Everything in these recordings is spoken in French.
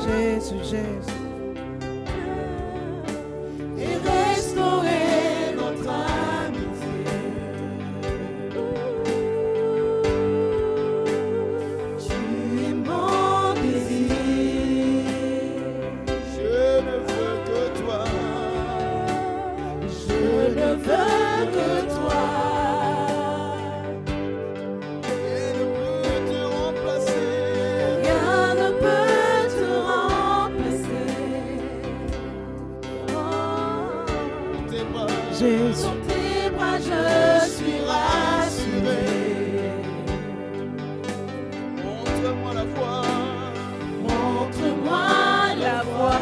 Jésus, Jésus. Et restaurer notre amitié. Tu es mon désir. Je ne veux que toi. Je ne veux que toi. Rien ne peut te remplacer. Rien ne peut te remplacer. Dans tes bras, Jésus. Dans tes bras, je suis rassuré. montre-moi la voie Montre-moi la voie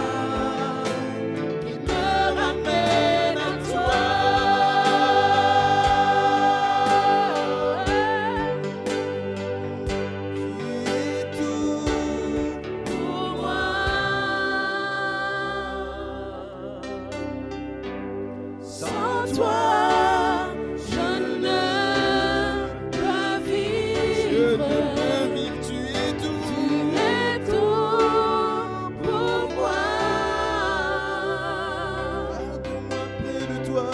qui me ramène à toi. qui est tout. Pour moi, sans toi, je ne peux Je ne vivre. peux vivre, tu es tout. Tu es tout pour moi. Garde-moi près de toi.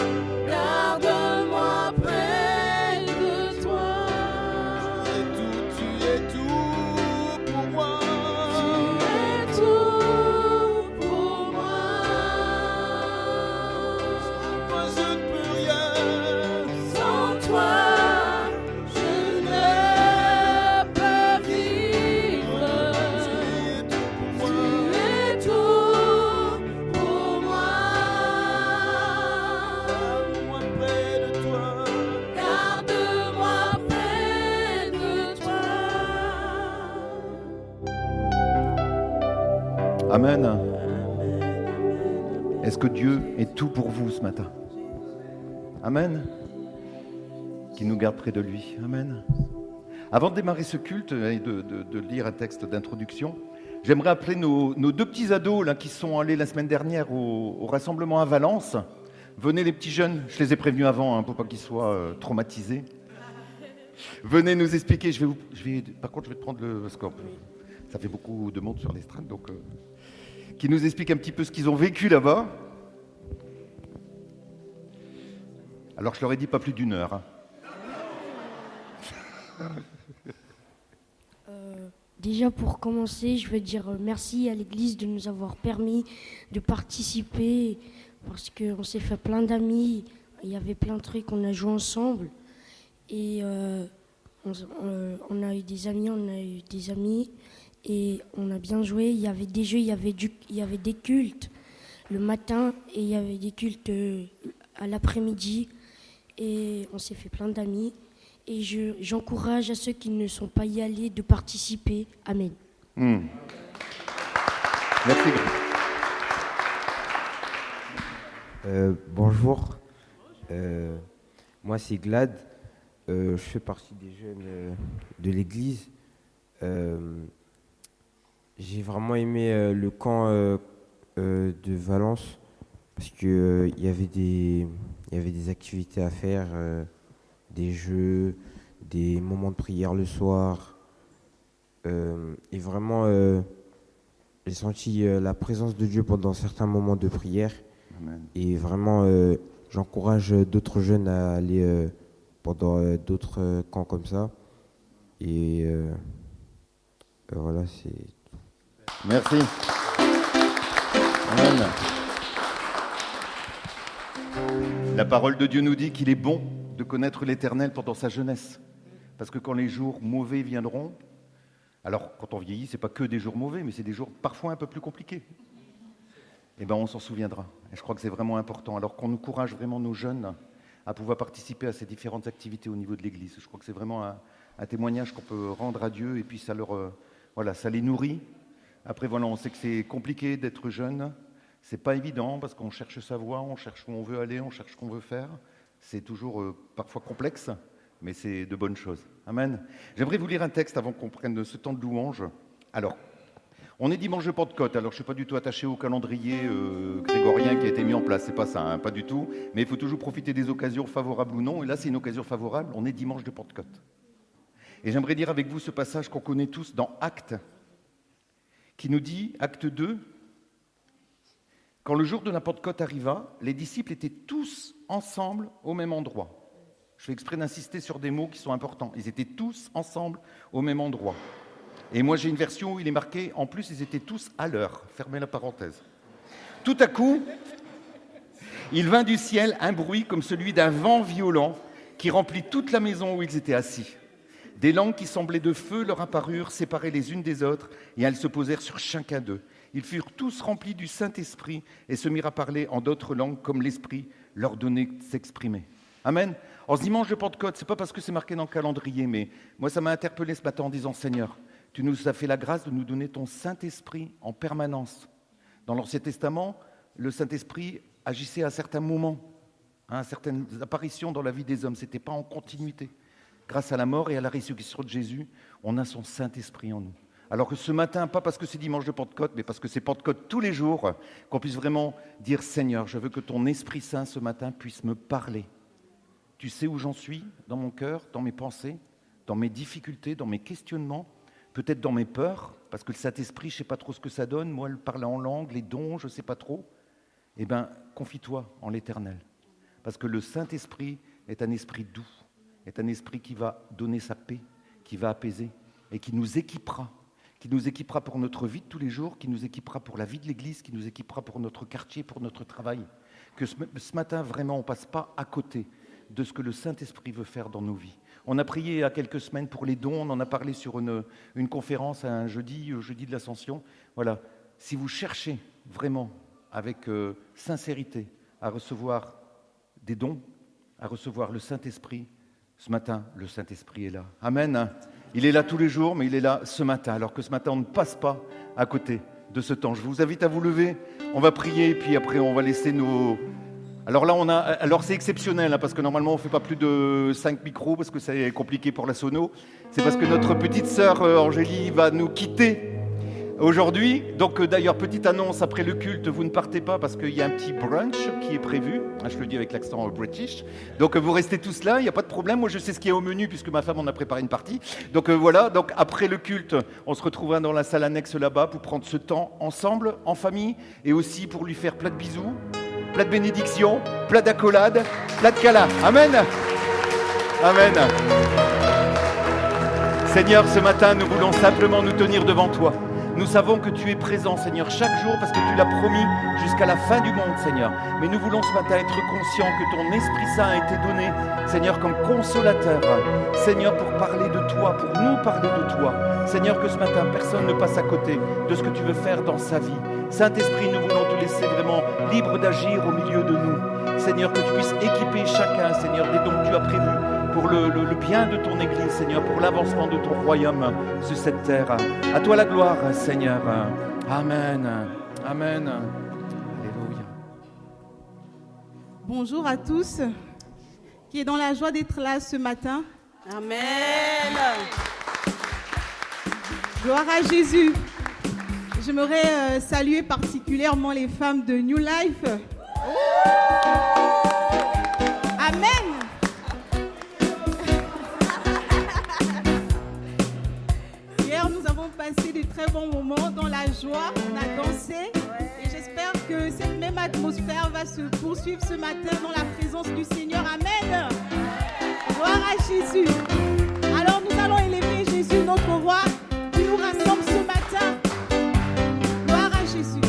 Garde-moi près de toi. Tu es tout pour moi. Tu es tout pour moi. Moi je ne peux rien. Sans toi, je ne peux vivre. Tu es tout pour moi. Tu es tout pour moi. Garde-moi près de toi. Garde-moi près de toi. Amen. Est-ce que Dieu est tout pour vous ce matin? Amen. Qu'il nous garde près de lui. Amen. Avant de démarrer ce culte et de lire un texte d'introduction, j'aimerais appeler nos deux petits ados là, qui sont allés la semaine dernière au rassemblement à Valence. Venez les petits jeunes, je les ai prévenus avant pour pas qu'ils soient traumatisés. Venez nous expliquer. Par contre, je vais te prendre le scope. Ça fait beaucoup de monde sur l'estrade, donc qui nous expliquent un petit peu ce qu'ils ont vécu là-bas. Alors je leur ai dit pas plus d'une heure. Hein. Déjà pour commencer, je veux dire merci à l'Église de nous avoir permis de participer parce qu'on s'est fait plein d'amis, il y avait plein de trucs, on a joué ensemble et on a eu des amis et on a bien joué. Il y avait des jeux, il y avait des cultes le matin et il y avait des cultes à l'après-midi et on s'est fait plein d'amis. Et j'encourage à ceux qui ne sont pas y allés de participer. Amen. Merci. Bonjour, moi c'est Glad, je fais partie des jeunes de l'église. J'ai vraiment aimé le camp de Valence parce qu'il y avait des activités à faire, des jeux, des moments de prière le soir. Et vraiment, j'ai senti la présence de Dieu pendant certains moments de prière. Amen. Et vraiment, j'encourage d'autres jeunes à aller pendant d'autres camps comme ça. Et voilà, c'est... Merci. Amen. La parole de Dieu nous dit qu'il est bon de connaître l'Éternel pendant sa jeunesse. Parce que quand les jours mauvais viendront, alors quand on vieillit, c'est pas que des jours mauvais, mais c'est des jours parfois un peu plus compliqués. Eh bien, on s'en souviendra. Et je crois que c'est vraiment important. Alors qu'on encourage vraiment nos jeunes à pouvoir participer à ces différentes activités au niveau de l'Église. Je crois que c'est vraiment un témoignage qu'on peut rendre à Dieu et puis ça ça les nourrit. Après, voilà, on sait que c'est compliqué d'être jeune. C'est pas évident parce qu'on cherche sa voie, on cherche où on veut aller, on cherche ce qu'on veut faire. C'est toujours parfois complexe, mais c'est de bonnes choses. Amen. J'aimerais vous lire un texte avant qu'on prenne ce temps de louange. Alors, on est dimanche de Pentecôte, alors je ne suis pas du tout attaché au calendrier grégorien qui a été mis en place, c'est pas ça, hein, pas du tout. Mais il faut toujours profiter des occasions favorables ou non, et là c'est une occasion favorable, on est dimanche de Pentecôte. Et j'aimerais dire avec vous ce passage qu'on connaît tous dans Actes, qui nous dit, acte 2, « Quand le jour de la Pentecôte arriva, les disciples étaient tous ensemble au même endroit. » Je fais exprès d'insister sur des mots qui sont importants. Ils étaient tous ensemble au même endroit. Et moi, j'ai une version où il est marqué, en plus, ils étaient tous à l'heure. Fermez la parenthèse. Tout à coup, il vint du ciel un bruit comme celui d'un vent violent qui remplit toute la maison où ils étaient assis. Des langues qui semblaient de feu leur apparurent, séparées les unes des autres, et elles se posèrent sur chacun d'eux. Ils furent tous remplis du Saint-Esprit et se mirent à parler en d'autres langues comme l'Esprit leur donnait de s'exprimer. Amen. En ce dimanche de Pentecôte, ce n'est pas parce que c'est marqué dans le calendrier, mais moi ça m'a interpellé ce matin en disant « Seigneur, tu nous as fait la grâce de nous donner ton Saint-Esprit en permanence. » Dans l'Ancien Testament, le Saint-Esprit agissait à certains moments, à certaines apparitions dans la vie des hommes. Ce n'était pas en continuité. Grâce à la mort et à la résurrection de Jésus, on a son Saint-Esprit en nous. Alors que ce matin, pas parce que c'est dimanche de Pentecôte, mais parce que c'est Pentecôte tous les jours, qu'on puisse vraiment dire « Seigneur, je veux que ton Esprit Saint ce matin puisse me parler. Tu sais où j'en suis dans mon cœur, dans mes pensées, dans mes difficultés, dans mes questionnements, peut-être dans mes peurs, parce que le Saint-Esprit, je ne sais pas trop ce que ça donne, moi, le parler en langue, les dons, je ne sais pas trop. Eh bien, confie-toi en l'Éternel, parce que le Saint-Esprit est un esprit doux, est un esprit qui va donner sa paix, qui va apaiser et qui nous équipera pour notre vie de tous les jours, qui nous équipera pour la vie de l'Église, qui nous équipera pour notre quartier, pour notre travail. Que ce matin, vraiment, on ne passe pas à côté de ce que le Saint-Esprit veut faire dans nos vies. On a prié il y a quelques semaines pour les dons, on en a parlé sur une conférence un jeudi de l'Ascension. Voilà, si vous cherchez vraiment avec sincérité à recevoir des dons, à recevoir le Saint-Esprit, ce matin, le Saint-Esprit est là. Amen. Il est là tous les jours, mais il est là ce matin. Alors que ce matin, on ne passe pas à côté de ce temps. Je vous invite à vous lever. On va prier, et puis après, on va laisser nos... Alors là, alors c'est exceptionnel, hein, parce que normalement, on ne fait pas plus de 5 micros, parce que c'est compliqué pour la sono. C'est parce que notre petite sœur Angélie va nous quitter aujourd'hui. Donc d'ailleurs, petite annonce, après le culte, vous ne partez pas, parce qu'il y a un petit brunch qui est prévu. Je le dis avec l'accent british. Donc vous restez tous là, il n'y a pas de problème. Moi, je sais ce qu'il y a au menu, puisque ma femme en a préparé une partie. Donc voilà, donc après le culte, on se retrouvera dans la salle annexe là-bas pour prendre ce temps ensemble, en famille, et aussi pour lui faire plein de bisous, plein de bénédictions, plein d'accolades, plein de câlins. Amen. Amen. Seigneur, ce matin, nous voulons simplement nous tenir devant toi. Nous savons que tu es présent, Seigneur, chaque jour, parce que tu l'as promis jusqu'à la fin du monde, Seigneur. Mais nous voulons ce matin être conscients que ton Esprit Saint a été donné, Seigneur, comme consolateur. Seigneur, pour parler de toi, pour nous parler de toi. Seigneur, que ce matin, personne ne passe à côté de ce que tu veux faire dans sa vie. Saint-Esprit, nous voulons te laisser vraiment libre d'agir au milieu de nous. Seigneur, que tu puisses équiper chacun, Seigneur, des dons que tu as prévus pour le bien de ton Église, Seigneur, pour l'avancement de ton royaume sur cette terre. À toi la gloire, Seigneur. Amen. Amen. Alléluia. Bonjour à tous qui est dans la joie d'être là ce matin. Amen. Gloire à Jésus. J'aimerais saluer particulièrement les femmes de New Life. Amen. Hier, nous avons passé de très bons moments dans la joie. On a dansé. Et j'espère que cette même atmosphère va se poursuivre ce matin dans la présence du Seigneur. Amen. Gloire à Jésus. Alors, nous allons élever Jésus, notre roi, qui nous rassemble ce matin. Gloire à Jésus.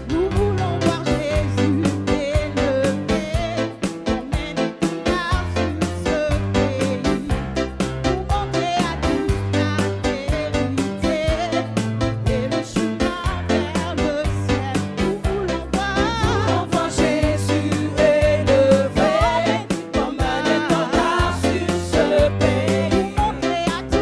Nous voulons voir Jésus élevé, emmène tout part sur ce pays, pour montrer à tous la vérité et le chemin vers le ciel. Nous voulons voir Jésus élevé, emmène tout part sur ce pays, pour montrer à tous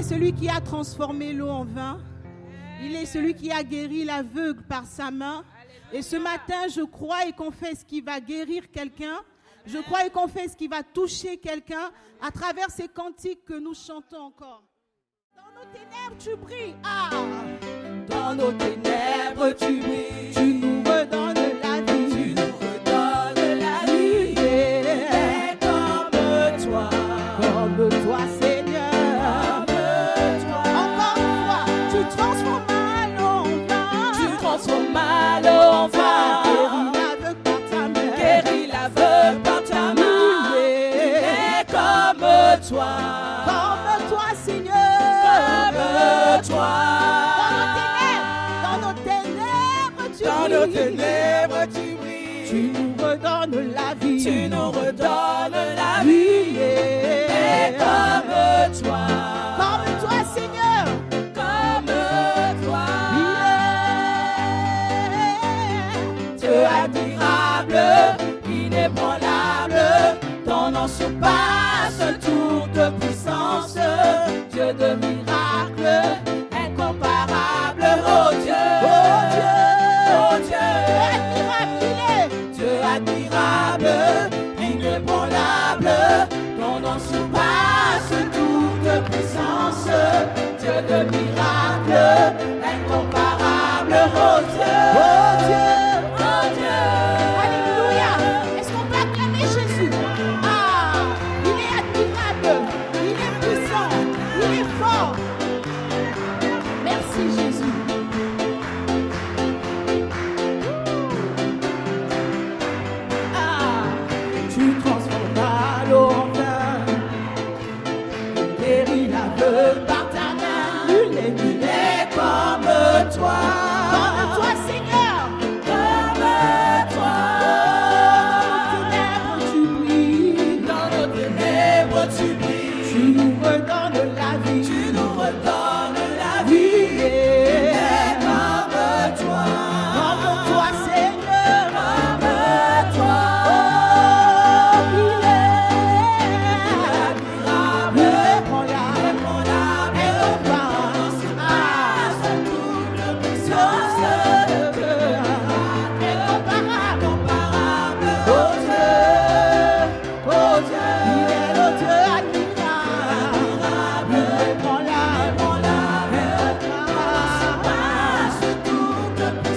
est celui qui a transformé l'eau en vin. Il est celui qui a guéri l'aveugle par sa main. Et ce matin, je crois et confesse qu'il va guérir quelqu'un. Je crois et confesse qu'il va toucher quelqu'un à travers ces cantiques que nous chantons encore. Dans nos ténèbres, tu brilles. Ah! Dans nos ténèbres, tu brilles. Tu nous redonnes la vie. Tu nous redonnes la vie. Yeah. Comme toi, Seigneur. Encore une fois, tu transformes l'eau en vin. Tu transformes l'eau en vin. Guéris l'aveugle par ta main. Et comme toi. Comme toi, Seigneur. Comme toi. Dans nos ténèbres, tu Dans nos brilles. ténèbres, tu brilles. Tu nous redonnes la vie. Tu nous redonnes la vie. Et comme toi. Comme toi, Seigneur. Comme toi. Dieu Admirable, inébranlable, ton nom surpasse toute puissance. Dieu de miracles, incomparable, oh Dieu, oh Dieu, oh Dieu. Dieu admirable, inébranlable, ton nom surpasse toute puissance. Dieu de miracles, incomparable, oh Dieu, oh Dieu. Alléluia. Est-ce qu'on peut acclamer Jésus? Ah, il est admirable, il est puissant, il est fort. Merci Jésus. Ah, tu transformes l'eau en vin, guéris l'aveugle par ta main. Nul n'est comme toi. Comme toi, Seigneur. Comme toi. Dans nos ténèbres, tu Dans nos ténèbres, tu brilles. brilles. Tu nous redonnes la vie. Tu nous redonnes la vie. Et comme toi. Comme toi, Seigneur. Comme toi. Oh, il est Admirable, inébranlable, incomparable. Incomparable. Oh Dieu, oh Dieu. Il est le Dieu admirable, inébranlable, incomparable.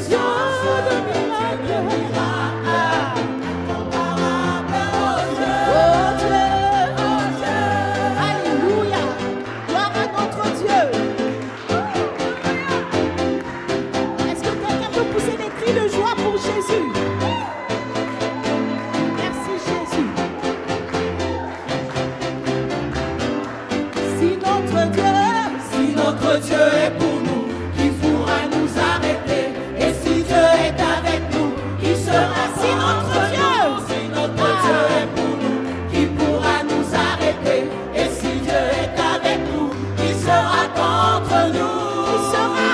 Dieu de miracles. Oh Dieu, alléluia, gloire à notre Dieu. Est-ce que quelqu'un peut pousser des cris de joie pour Jésus? Merci Jésus. Si notre Dieu est pour nous, qui pourra nous arrêter? Et si Dieu est avec nous, qui sera si notre Dieu? Si notre Dieu est pour nous, qui pourra nous arrêter? Et si Dieu est avec nous, qui sera contre nous? Qui sera?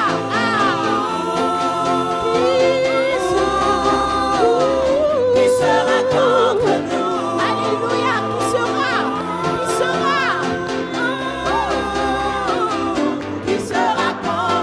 Qui sera contre nous? Alléluia, qui sera? Qui sera? Qui sera contre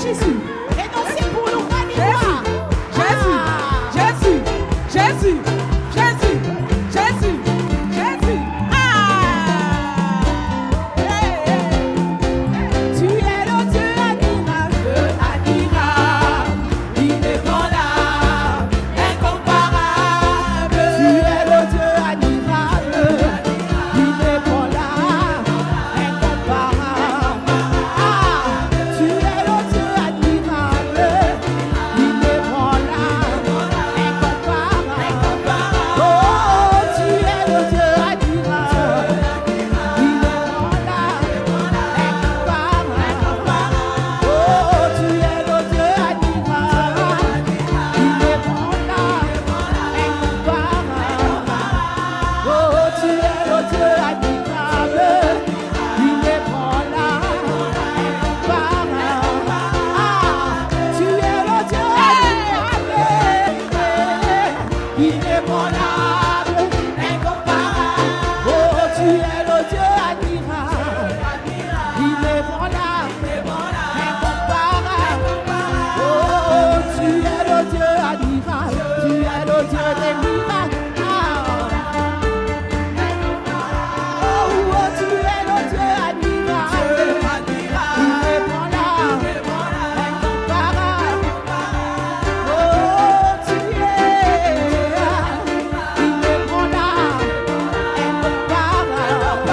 Jésus. Et dansez pour le roi des rois. Jésus, Jésus, Jésus, Jésus, Jésus, Jésus. Tu es le Dieu admirable, Inébranlable, incomparable. tu es le Dieu admirable, inébranlable, incomparable. Tu es le Dieu admirable, inébranlable, incomparable. Oh, tu es le Dieu admirable, inébranlable, incomparable. Oh, tu es le Dieu admirable, inébranlable, incomparable. Oh, tu es le Dieu admirable, inébranlable, incomparable. Tu es le Dieu admirable, inébranlable, incomparable. Oh, tu es le Dieu admirable, inébranlable, incomparable. Oh, tu es le Dieu admirable, tu es le Dieu des miracles. Oh, tu es le Dieu admirable, inébranlable, incomparable. Oh, tu es inébranlable, incomparable.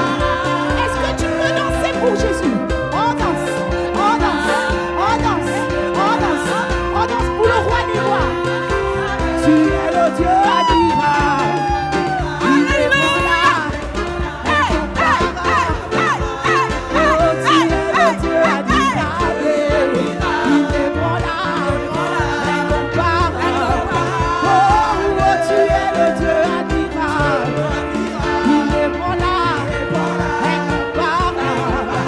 Est-ce que tu peux danser pour Jésus? On danse, on danse, on danse, on danse, on danse pour le roi des rois. Tu es le Dieu admirable, inébranlable, incomparable. Oh, tu es le Dieu admirable, inébranlable, incomparable. Oh, tu es le Dieu admirable, inébranlable, incomparable.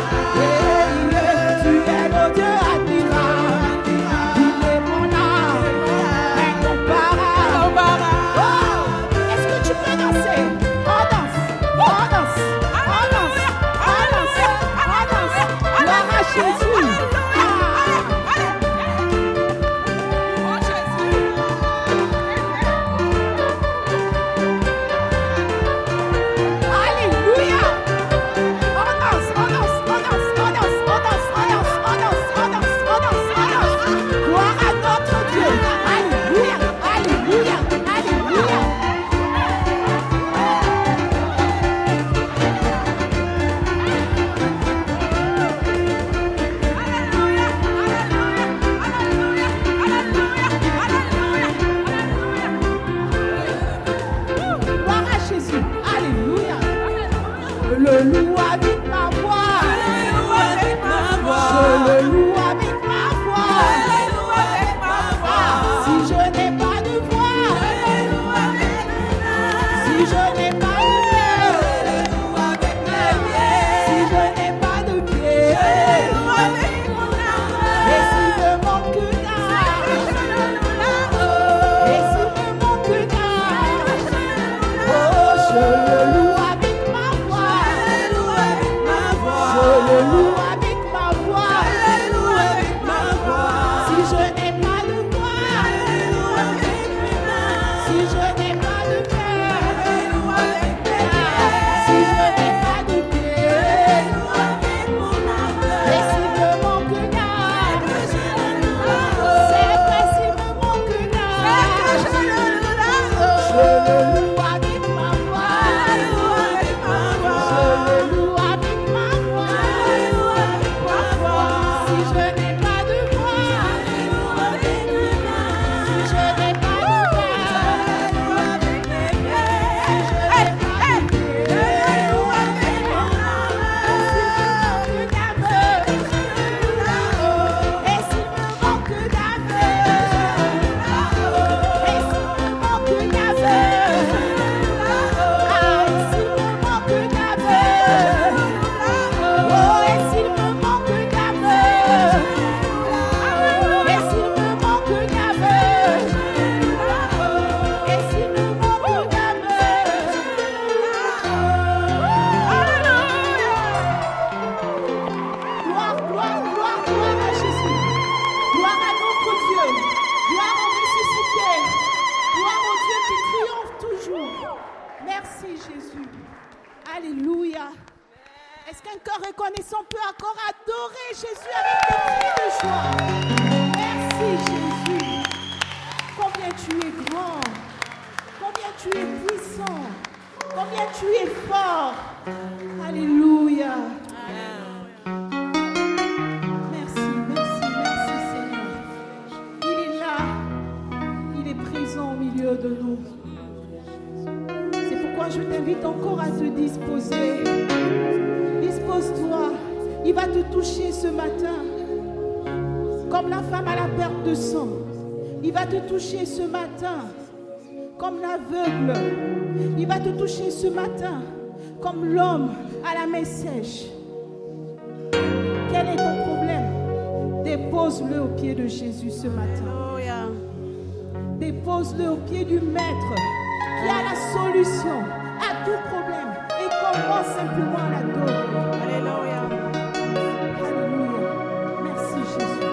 un cœur reconnaissant peut encore adorer Jésus avec des cris de joie. Merci Jésus. Combien tu es grand, combien tu es puissant, combien tu es fort. Alléluia. Merci, merci, merci Seigneur. Il est là, il est présent au milieu de nous. C'est pourquoi je t'invite encore à te disposer. Dispose-toi, il va te toucher ce matin. Comme la femme à la perte de sang, il va te toucher ce matin. Comme l'aveugle, il va te toucher ce matin. Comme l'homme à la main sèche. Quel est ton problème? Dépose-le au pied de Jésus ce matin. Dépose-le au pied du Maître qui a la solution à tout problème. Et commence simplement à l'adorer. Alléluia. Alléluia. Merci Jésus.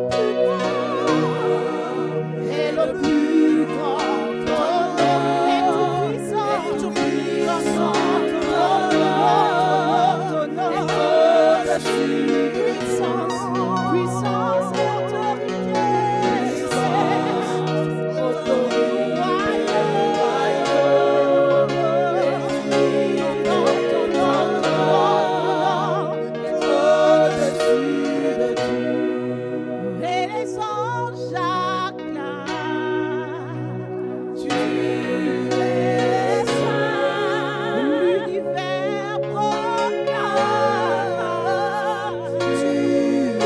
plus grand, et le plus grand honneur, et tout puissant honneur, puissance et autorité, et les anges acclament. Tu es saint, l'univers proclame. Tu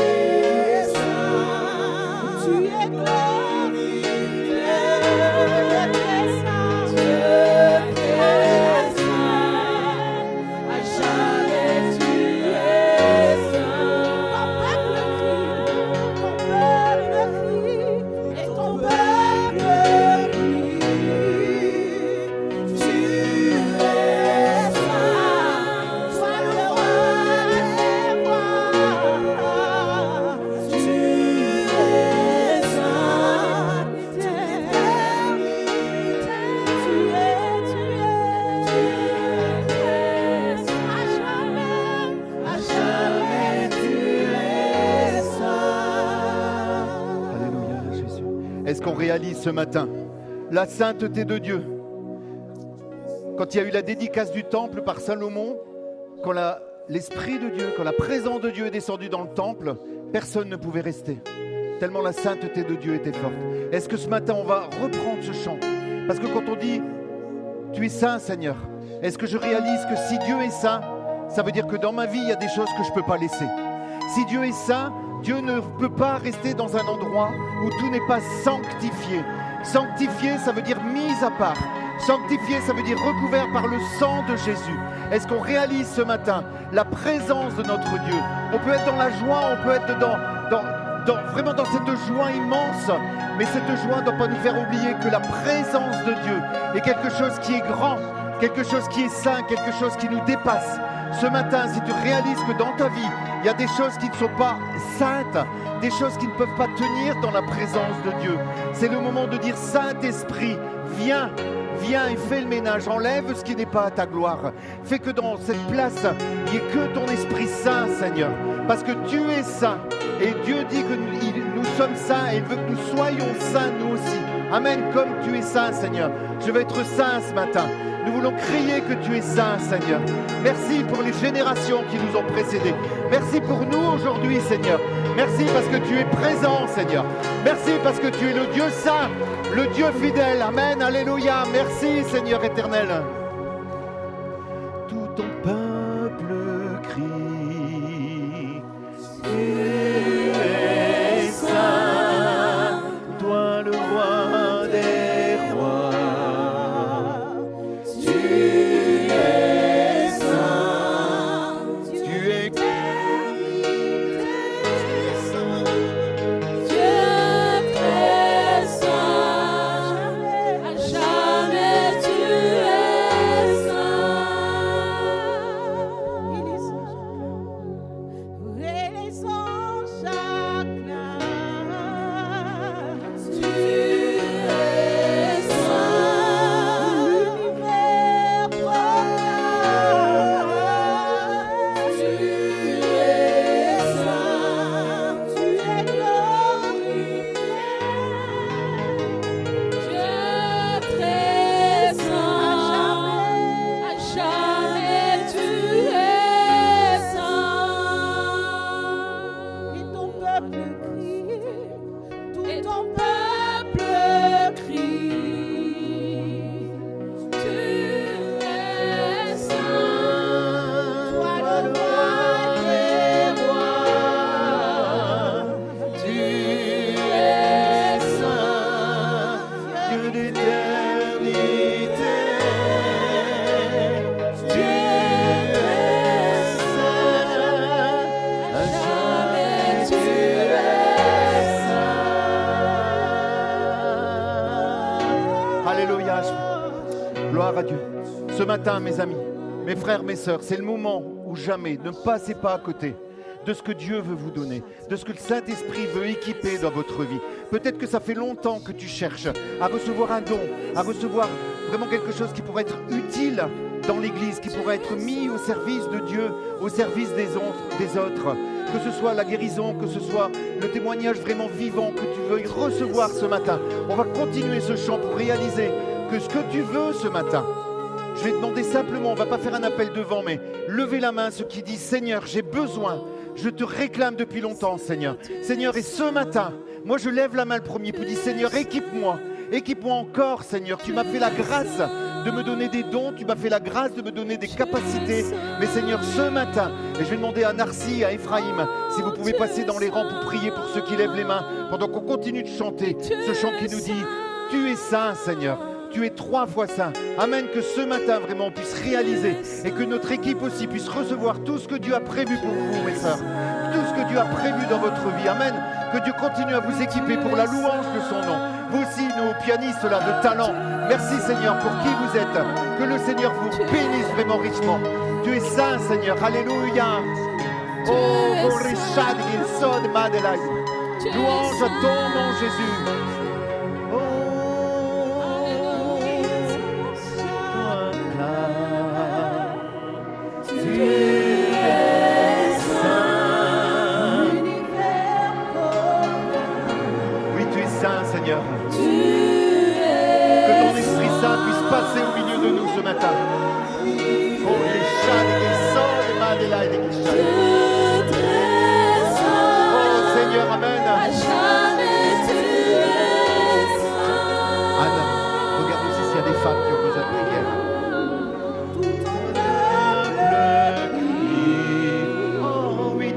es saint, tu es glorifié. Tu es saint, à jamais tu es saint. Ton peuple crie, tu es saint, sois le roi des rois. Tu es saint, à jamais tu es saint. Alléluia, Jésus. Est-ce qu'on réalise ce matin la sainteté de Dieu? Quand il y a eu la dédicace du temple par Salomon, quand l'Esprit de Dieu, quand la présence de Dieu est descendue dans le temple, personne ne pouvait rester, tellement la sainteté de Dieu était forte. Est-ce que ce matin, on va reprendre ce chant? Parce que quand on dit « Tu es saint, Seigneur », est-ce que je réalise que si Dieu est saint, ça veut dire que dans ma vie, il y a des choses que je ne peux pas laisser. Si Dieu est saint, Dieu ne peut pas rester dans un endroit où tout n'est pas sanctifié. Sanctifié, ça veut dire mis à part. Sanctifié, ça veut dire recouvert par le sang de Jésus. Est-ce qu'on réalise ce matin la présence de notre Dieu? On peut être dans la joie, on peut être vraiment dans cette joie immense, mais cette joie ne doit pas nous faire oublier que la présence de Dieu est quelque chose qui est grand, quelque chose qui est saint, quelque chose qui nous dépasse. Ce matin, si tu réalises que dans ta vie, il y a des choses qui ne sont pas saintes, des choses qui ne peuvent pas tenir dans la présence de Dieu, c'est le moment de dire « Saint-Esprit, viens ». Viens et fais le ménage, enlève ce qui n'est pas à ta gloire. Fais que dans cette place, il n'y ait que ton Esprit Saint, Seigneur. Parce que tu es saint. Et Dieu dit que nous sommes saints et il veut que nous soyons saints nous aussi. Amen, comme tu es saint, Seigneur. Je veux être saint ce matin. Nous voulons crier que tu es saint, Seigneur. Merci pour les générations qui nous ont précédés. Merci pour nous aujourd'hui, Seigneur. Merci parce que tu es présent, Seigneur. Merci parce que tu es le Dieu saint, le Dieu fidèle. Amen, alléluia. Merci, Seigneur éternel. Tout ton peuple crie. Tu es saint, toi le roi des rois. Tu es saint, tu es Gloire à Dieu. Ce matin, mes amis, mes frères, mes sœurs, c'est le moment où jamais, ne passez pas à côté de ce que Dieu veut vous donner, de ce que le Saint-Esprit veut équiper dans votre vie. Peut-être que ça fait longtemps que tu cherches à recevoir un don, à recevoir vraiment quelque chose qui pourrait être utile dans l'Église, qui pourrait être mis au service de Dieu, au service des autres. Que ce soit la guérison, que ce soit le témoignage vraiment vivant que tu veuilles recevoir ce matin. On va continuer ce chant pour réaliser que ce que tu veux ce matin, je vais demander simplement, on ne va pas faire un appel devant, mais levez la main ceux qui disent « Seigneur, j'ai besoin, je te réclame depuis longtemps, Seigneur. Seigneur, et ce matin, moi je lève la main le premier pour dire « Seigneur, équipe-moi encore, Seigneur. Tu m'as fait la grâce de me donner des dons, tu m'as fait la grâce de me donner des capacités. Mais Seigneur, ce matin, et je vais demander à Narcy, à Ephraïm, si vous pouvez passer dans les rangs pour prier pour ceux qui lèvent les mains, pendant qu'on continue de chanter ce chant qui nous dit « Tu es saint, Seigneur. Tu es 3 fois saint. » Amen, que ce matin, vraiment, on puisse réaliser et que notre équipe aussi puisse recevoir tout ce que Dieu a prévu pour vous, mes sœurs. Tout ce que Dieu a prévu dans votre vie. Amen. Que Dieu continue à vous équiper pour la louange de son nom. Vous aussi, nos pianistes là, de talent. Merci, Seigneur, pour qui vous êtes. Que le Seigneur vous bénisse vraiment richement. Tu es saint, Seigneur. Alléluia. Oh, louange à ton nom, Jésus. Seigneur, que ton Esprit Saint puisse passer au milieu de nous ce matin. Oh, les chats, les sons, les madela et les guichats. Oh, Seigneur, Amen. Anne, regarde aussi s'il y a des femmes qui ont besoin de prière. Oh, oui,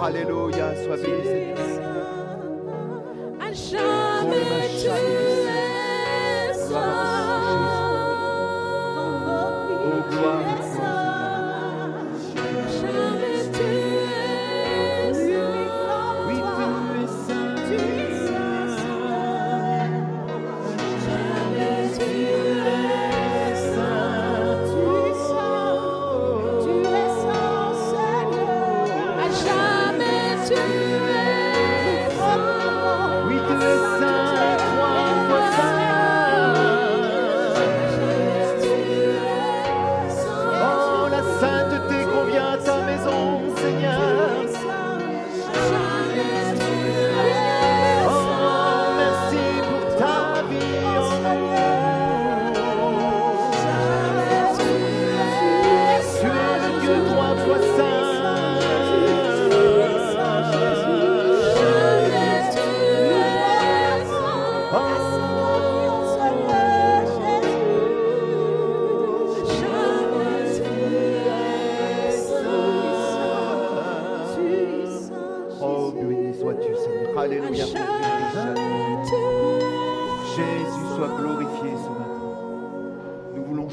Alléluia, sois béni, Seigneur. Oh, gloire. Tu es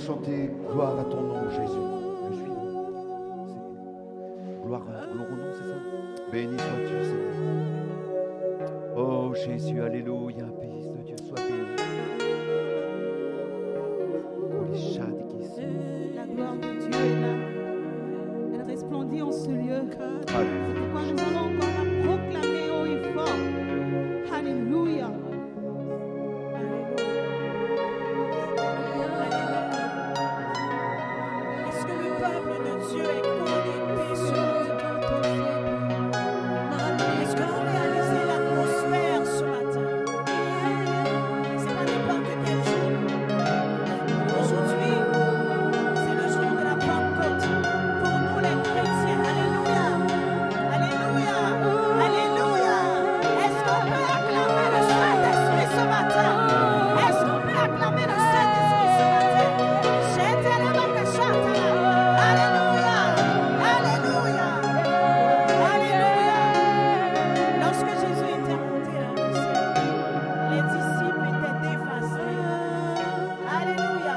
chanter gloire à ton nom, Jésus. Le suivant. Gloire au nom, c'est ça? Béni sois-tu, Seigneur. Oh Jésus, alléluia, Fils de Dieu, sois béni. Oh les chats qui sont. La gloire de Dieu est là. Elle resplendit en ce lieu. C'est pourquoi nous allons encore la proclamer haut et fort. Alléluia. Est-ce que le peuple de Dieu est connecté ce matin? Est-ce que vous réalisez l'atmosphère ce matin? C'est pas n'importe quel jour. Aujourd'hui, c'est le jour de la Pentecôte. Pour nous les chrétiens. Alléluia. Alléluia. Alléluia. Est-ce qu'on peut acclamer le Saint-Esprit ce matin? Est-ce qu'on peut acclamer le Saint-Esprit ce matin? Alléluia. Alléluia. Alléluia. Lorsque Jésus était monté au ciel, les disciples étaient dévastés. Alléluia.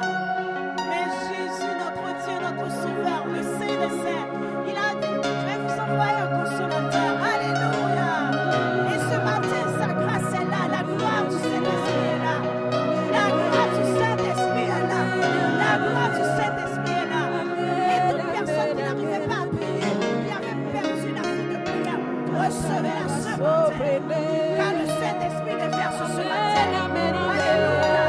Mais Jésus, notre Dieu, notre Sauveur, le Saint des Saints, il a dit, je vais vous envoyer un consolateur. Alléluia. Et ce matin, sa grâce est là, la gloire du Saint-Esprit est là. La gloire du Saint-Esprit est là. La gloire du Saint-Esprit est là. Et toute personne qui n'arrivait pas à prier, qui avait perdu la vie de prière, recevez-la ce matin. Car le Saint-Esprit déverse ce matin. Alléluia.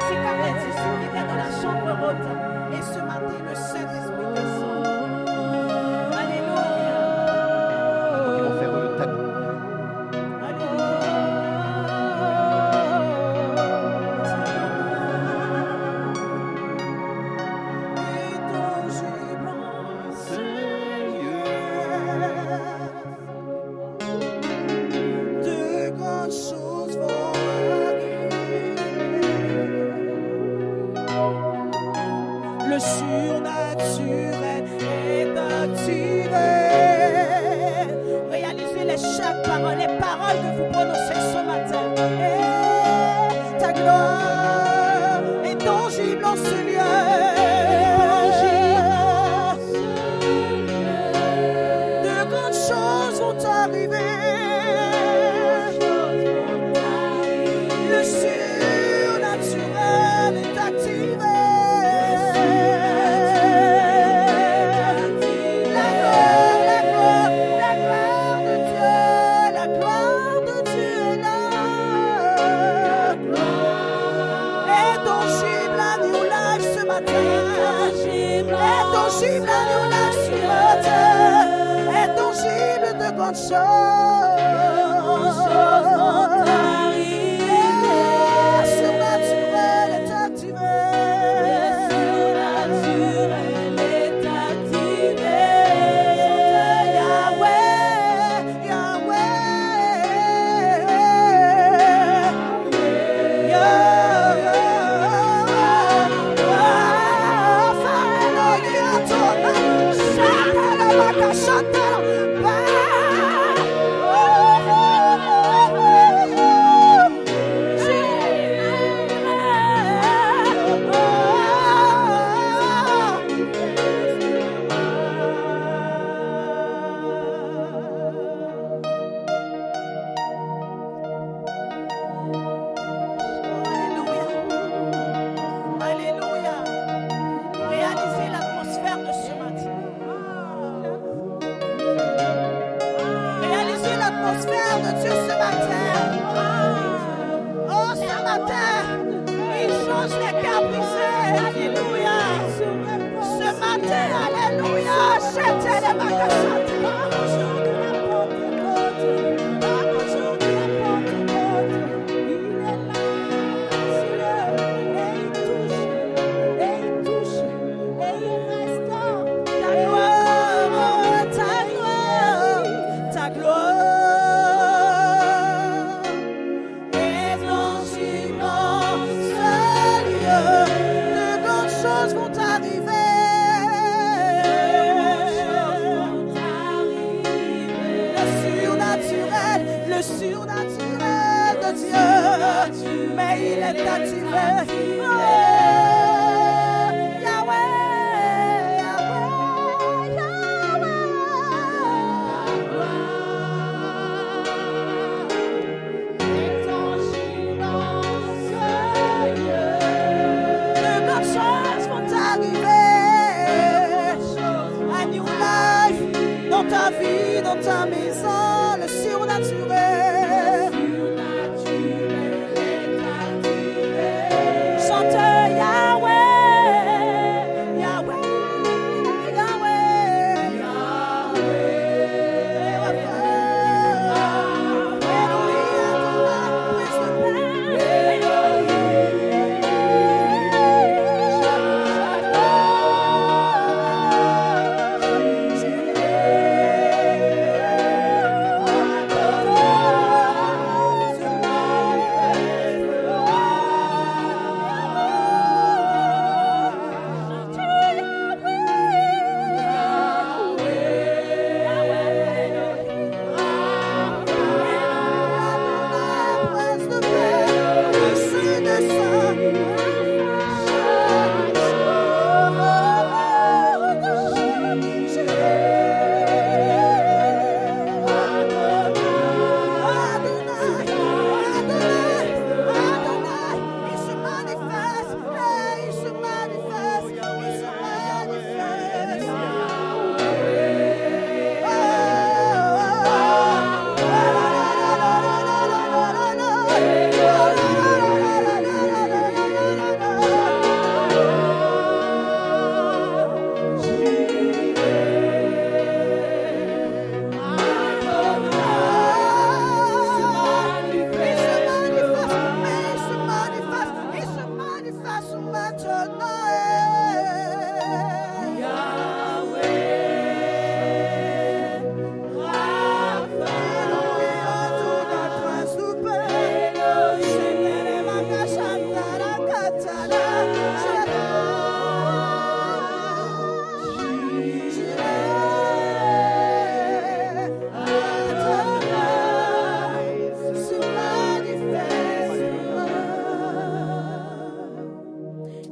C'est comme les disciples qui étaient dans la chambre haute. Et ce matin, le Saint-Esprit descend. Alléluia. Ils vont faire le tapis. De grandes choses vont arriver. Le surnaturel est activé. Réalisez chaque parole, les paroles que vous prononcez ce matin. Et ta gloire est tangible en ce lieu. De grandes choses vont arriver. Le surnaturel est activé. La gloire de Dieu, la gloire de Dieu est là. Est tangible à New Life ce matin. Est tangible à New Life ce matin. Est tangible de grandes choses. Le surnaturel est activé. Yahweh, Alléluia. Réalisez l'atmosphère de ce matin. Réalisez l'atmosphère de Dieu ce matin. Oh, ce matin, il change les cœurs brisés. Alléluia. Ce matin, alléluia. Chantez les macassats. Ta gloire est tangible en ce lieu. De grandes choses vont arriver. Le surnaturel de Dieu, mais il est activé. Oh, ta maison, le surnaturel. Chante Yahweh, Yahweh, Yahweh,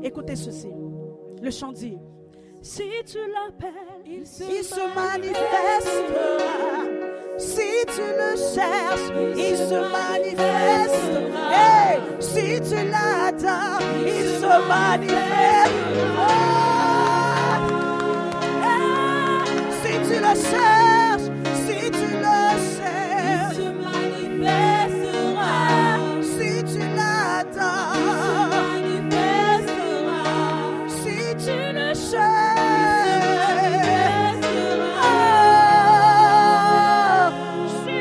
Écoutez ceci, le chant dit, si tu l'appelles, il se manifestera. Si tu le cherches, il se manifestera. Hey, si tu l'adores, il se manifestera. Hey, si tu le cherches, si tu le cherches, il se manifestera. Si tu l'adores, si tu le cherches, si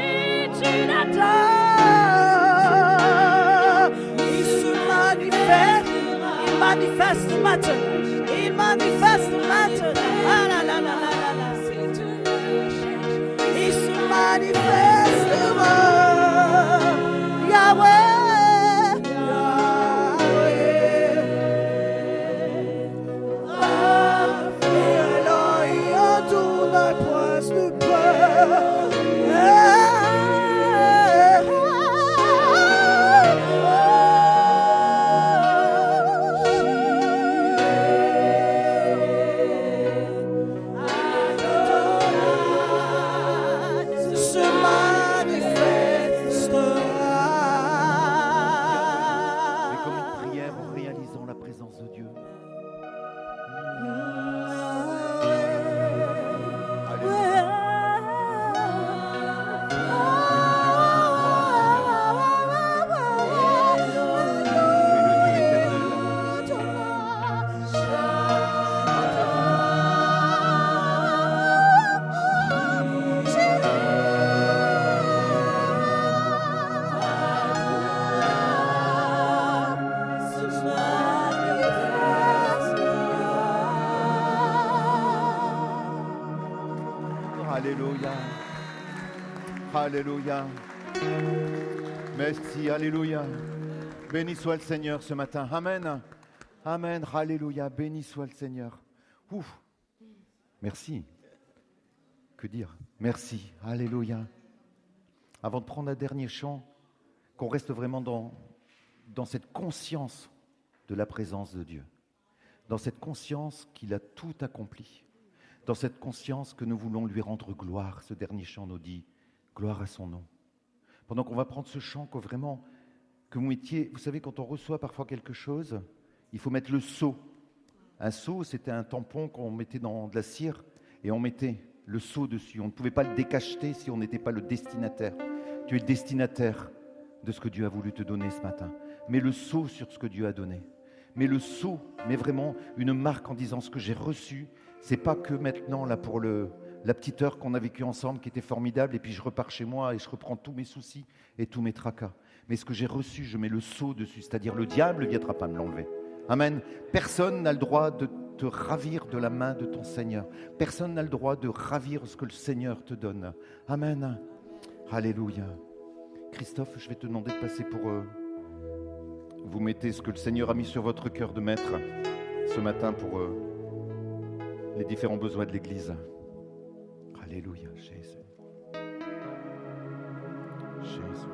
tu l'adores, il se manifeste, il manifeste maintenant, il manifeste maintenant. Ah là là là là là là. Il se manifestera, Yahweh. Mais comme une prière en réalisant la présence de Dieu. Alléluia. Alléluia. Merci, Alléluia. Béni soit le Seigneur ce matin. Amen. Amen. Alléluia. Béni soit le Seigneur. Ouf. Merci. Que dire? Merci. Alléluia. Avant de prendre un dernier chant, qu'on reste vraiment dans cette conscience de la présence de Dieu. Dans cette conscience qu'il a tout accompli. Dans cette conscience que nous voulons lui rendre gloire. Ce dernier chant nous dit gloire à son nom. Pendant qu'on va prendre ce chant, que vraiment, que vous mettiez, vous savez, quand on reçoit parfois quelque chose, il faut mettre le seau. Un seau, c'était un tampon qu'on mettait dans de la cire et on mettait le sceau dessus. On ne pouvait pas le décacheter si on n'était pas le destinataire. Tu es le destinataire de ce que Dieu a voulu te donner ce matin. Mets le sceau sur ce que Dieu a donné. Mets le sceau, mets vraiment une marque en disant ce que j'ai reçu. C'est pas que maintenant là pour la petite heure qu'on a vécue ensemble qui était formidable et puis je repars chez moi et je reprends tous mes soucis et tous mes tracas. Mais ce que j'ai reçu, je mets le sceau dessus, c'est-à-dire le diable ne viendra pas me l'enlever. Amen. Personne n'a le droit de te ravir de la main de ton Seigneur. Personne n'a le droit de ravir ce que le Seigneur te donne. Amen. Alléluia. Christophe, je vais te demander de passer pour vous mettez ce que le Seigneur a mis sur votre cœur de mettre ce matin pour les différents besoins de l'Église. Alléluia, Jésus. Jésus.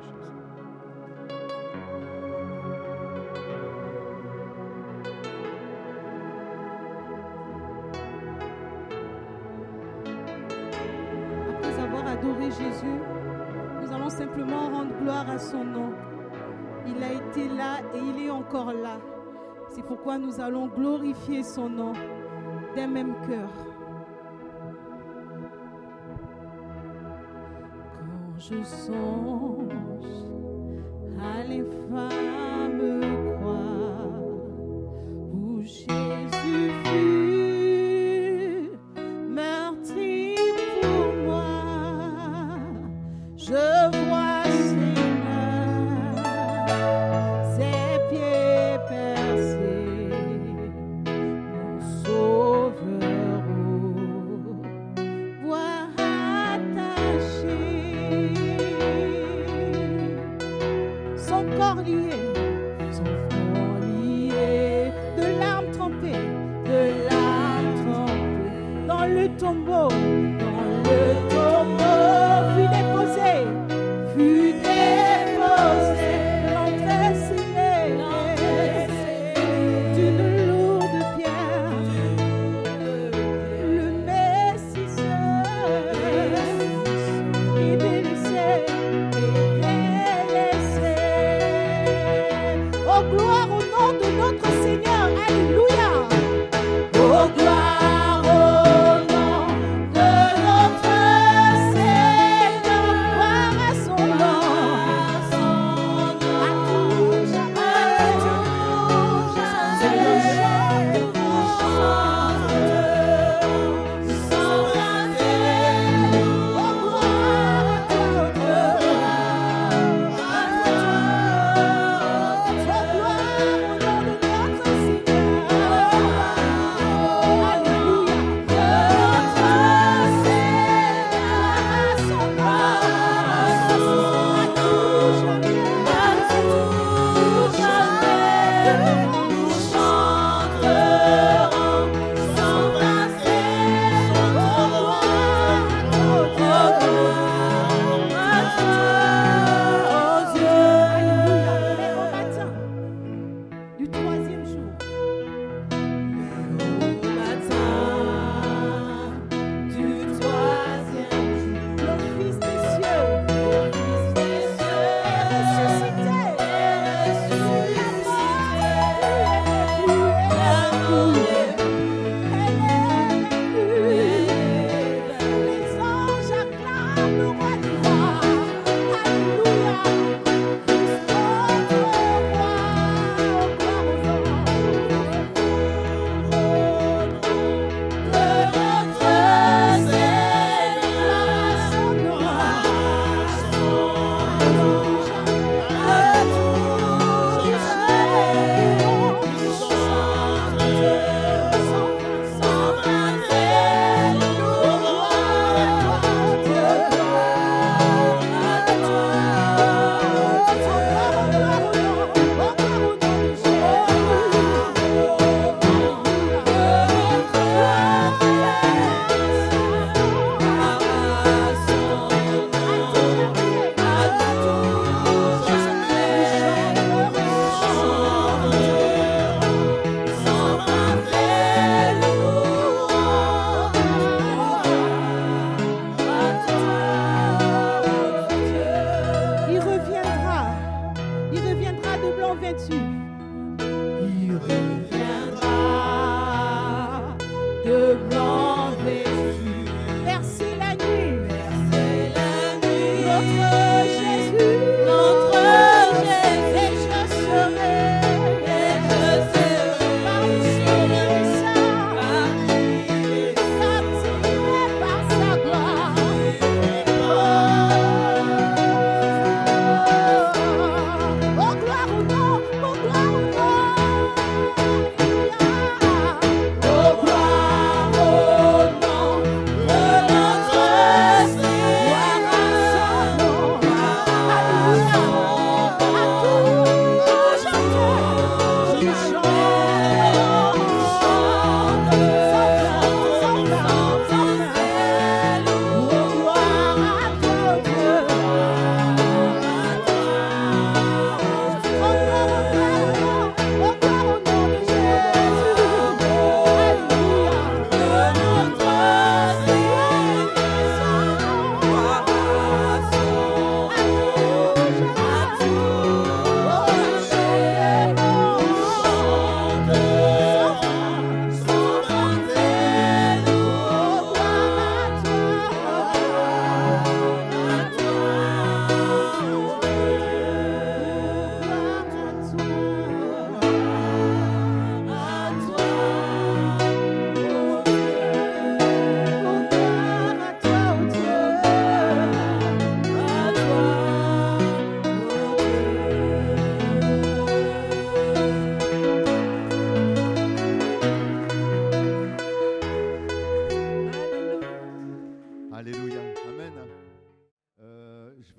Après avoir adoré Jésus, nous allons simplement rendre gloire à son nom. Il a été là et il est encore là. C'est pourquoi nous allons glorifier son nom d'un même cœur. Quand je songe à l'infâme croix où Jésus fut meurtri pour moi, je vois ses mains, ses pieds percés, mon sauveur au bois attaché, son corps lié, de larmes trempées, dans le tombeau, fut déposé, l'entrée scellée d'une lourde pierre, le Messie seul est délaissé, Oh, gloire au nom de notre Seigneur, alléluia. Oh, gloire au nom de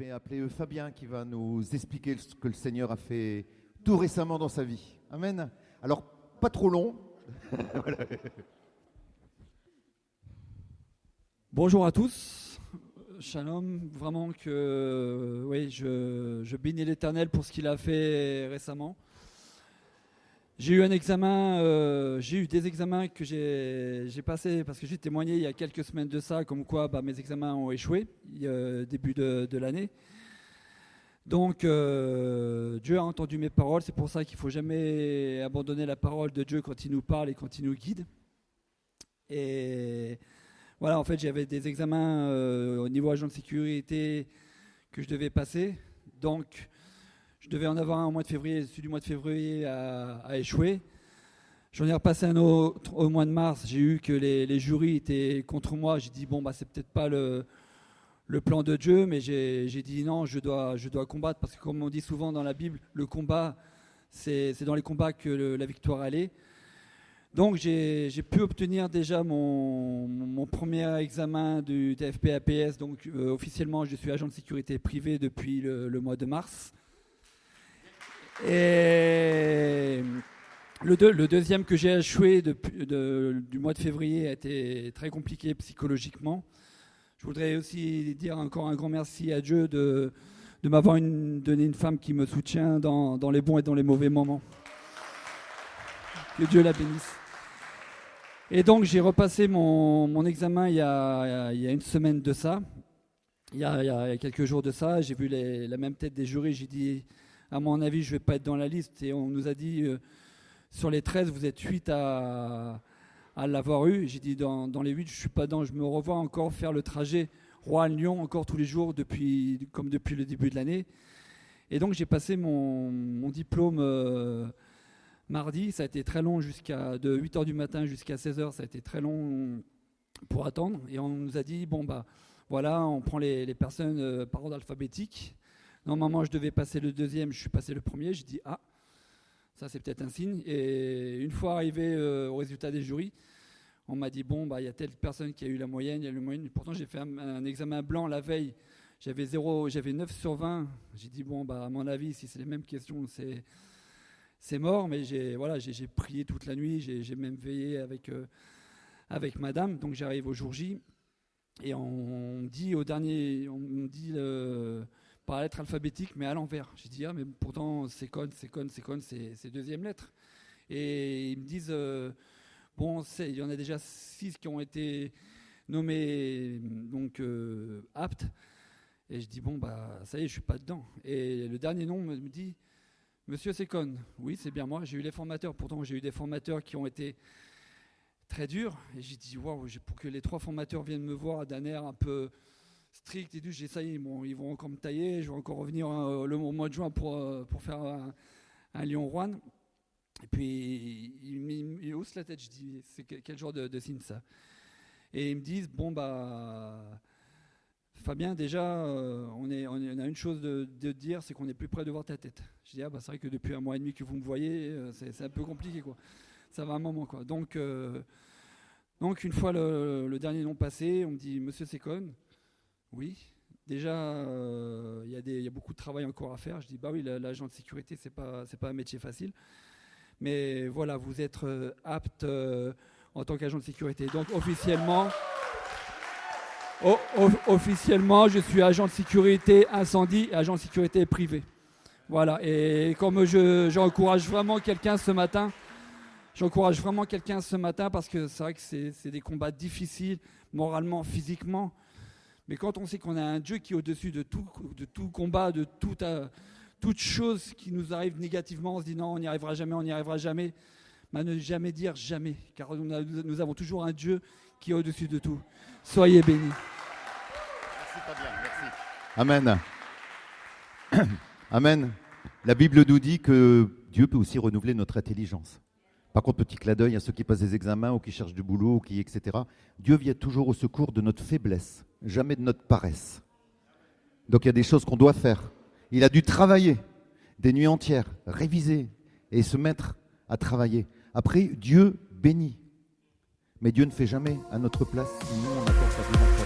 vais appeler Fabien qui va nous expliquer ce que le Seigneur a fait tout récemment dans sa vie. Amen. Alors, pas trop long. Voilà. Bonjour à tous. Shalom. Vraiment que oui, je bénis l'Éternel pour ce qu'il a fait récemment. J'ai eu des examens que j'ai passés parce que j'ai témoigné il y a quelques semaines de ça, comme quoi mes examens ont échoué début de l'année. Donc Dieu a entendu mes paroles, c'est pour ça qu'il ne faut jamais abandonner la parole de Dieu quand il nous parle et quand il nous guide. Et voilà, en fait j'avais des examens au niveau agent de sécurité que je devais passer. Donc je devais en avoir un au mois de février, celui du mois de février a échoué. J'en ai repassé un autre au mois de mars. J'ai eu que les jurys étaient contre moi. J'ai dit, c'est peut-être pas le plan de Dieu, mais j'ai dit non, je dois combattre. Parce que comme on dit souvent dans la Bible, le combat, c'est dans les combats que la victoire allait. Donc j'ai pu obtenir déjà mon premier examen du TFP-APS. Donc officiellement, je suis agent de sécurité privé depuis le mois de mars. Et le deuxième que j'ai échoué du mois de février a été très compliqué psychologiquement. Je voudrais aussi dire encore un grand merci à Dieu de m'avoir donné une femme qui me soutient dans les bons et dans les mauvais moments. Que Dieu la bénisse. Et donc j'ai repassé mon examen il y a une semaine de ça. Il y a quelques jours de ça, j'ai vu la même tête des jurys, j'ai dit... À mon avis, je ne vais pas être dans la liste. Et on nous a dit, sur les 13, vous êtes 8 à l'avoir eu. J'ai dit, dans les 8, je ne suis pas dedans. Je me revois encore faire le trajet Roanne-Lyon, encore tous les jours, comme depuis le début de l'année. Et donc, j'ai passé mon diplôme mardi. Ça a été très long, de 8h du matin jusqu'à 16h. Ça a été très long pour attendre. Et on nous a dit, voilà, on prend les personnes par ordre alphabétique. Normalement, je devais passer le deuxième, je suis passé le premier. J'ai dit, ça c'est peut-être un signe. Et une fois arrivé au résultat des jurys, on m'a dit, il y a telle personne qui a eu la moyenne, il y a la moyenne. Pourtant, j'ai fait un examen blanc la veille. J'avais 9 sur 20. J'ai dit, à mon avis, si c'est les mêmes questions, c'est mort. Mais j'ai prié toute la nuit, j'ai même veillé avec madame. Donc j'arrive au jour J. Et on me dit par lettre alphabétique, mais à l'envers. J'ai dit, mais pourtant, c'est deuxième lettre. Et ils me disent, il y en a déjà 6 qui ont été nommés donc aptes. Et je dis, ça y est, je suis pas dedans. Et le dernier nom me dit, Monsieur Secon. Oui, c'est bien moi. J'ai eu les formateurs. Pourtant, j'ai eu des formateurs qui ont été très durs. Et j'ai dit, waouh, pour que les 3 formateurs viennent me voir d'un air un peu strict et tout, j'ai dit, ça y est, ils vont encore me tailler, je vais encore revenir au mois de juin pour faire un Lyon-Roanne. Et puis, il hausse la tête, je dis, c'est quel genre de signe ça? Et ils me disent, Fabien, déjà, on a une chose de dire, c'est qu'on est plus près de voir ta tête. Je dis, c'est vrai que depuis 1 mois et demi que vous me voyez, c'est un peu compliqué, quoi. Ça va un moment, quoi. Donc une fois le dernier nom passé, on me dit, Monsieur Secon. Oui, déjà, il y a beaucoup de travail encore à faire. Je dis, oui, l'agent de sécurité, c'est pas un métier facile. Mais voilà, vous êtes apte en tant qu'agent de sécurité. Donc, officiellement, je suis agent de sécurité incendie et agent de sécurité privé. Voilà, et comme j'encourage vraiment quelqu'un ce matin, parce que c'est vrai que c'est des combats difficiles, moralement, physiquement. Mais quand on sait qu'on a un Dieu qui est au-dessus de tout combat, de toute chose qui nous arrive négativement, on se dit non, on n'y arrivera jamais. Ne jamais dire jamais, car nous avons toujours un Dieu qui est au-dessus de tout. Soyez bénis. Merci Fabien, merci. Amen. Amen. La Bible nous dit que Dieu peut aussi renouveler notre intelligence. Par contre, petit clin d'œil à ceux qui passent des examens ou qui cherchent du boulot, ou etc. Dieu vient toujours au secours de notre faiblesse, jamais de notre paresse. Donc il y a des choses qu'on doit faire. Il a dû travailler des nuits entières, réviser et se mettre à travailler. Après, Dieu bénit. Mais Dieu ne fait jamais à notre place, sinon on attend sa bénédiction.